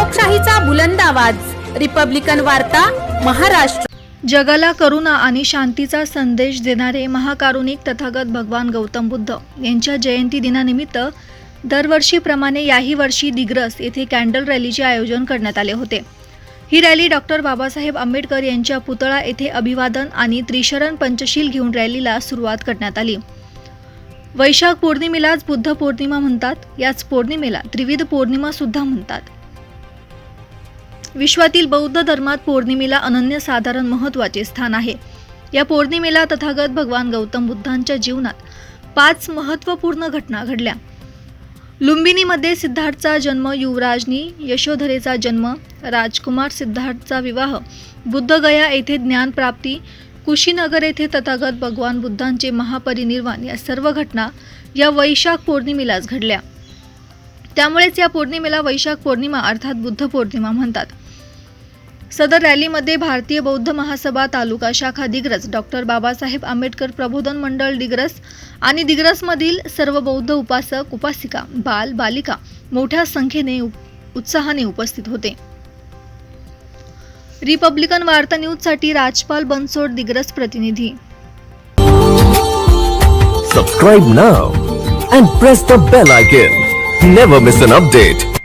लोकशाहीचा बुलंद आवाज, रिपब्लिकन वार्ता, महाराष्ट्र। जगाला करुणा आणि शांतीचा संदेश देणारे महाकारुणिक तथागत भगवान गौतम बुद्ध यांच्या जयंती दिनानिमित्त दरवर्षीप्रमाणे याही वर्षी दिग्रस येथे कॅन्डल रॅलीचे आयोजन करण्यात आले होते। ही रॅली डॉक्टर बाबासाहेब आंबेडकर यांच्या पुतळा येथे अभिवादन आणि त्रिशरण पंचशील घेऊन रॅलीला सुरुवात करण्यात आली। वैशाख पौर्णिमेलाच बुद्ध पौर्णिमा म्हणतात, याच पौर्णिमेला त्रिविध पौर्णिमा सुद्धा म्हणतात। विश्वातील बौद्ध धर्मात पौर्णिमेला अनन्यसाधारण महत्त्वाचे स्थान आहे। या पौर्णिमेला तथागत भगवान गौतम बुद्धांच्या जीवनात 5 महत्त्वपूर्ण घटना घडल्या। लुंबिनीमध्ये सिद्धार्थचा जन्म, युवराजनी यशोधरेचा जन्म, राजकुमार सिद्धार्थचा विवाह, बुद्धगया येथे ज्ञानप्राप्ती, कुशीनगर येथे तथागत भगवान बुद्धांचे महापरिनिर्वाण या सर्व घटना या वैशाख पौर्णिमेलाच घडल्या। त्यामुळेच या पौर्णिमेला वैशाख पौर्णिमा अर्थात बुद्ध पौर्णिमा म्हणतात। सदर रॅलीमध्ये भारतीय बौद्ध महासभा तालुका शाखा दिग्रस, डॉक्टर बाबासाहेब आंबेडकर प्रबोधन मंडळ दिग्रस आणि दिग्रसमधील सर्व बौद्ध उपासक उपासिका, बाल बालिका मोठ्या संख्येने उत्साहाने उपस्थित होते। रिपब्लिकन वार्ता न्यूजसाठी राजपाल बनसोड, दिग्रस प्रतिनिधी। Subscribe now and press the bell icon. Never miss an update.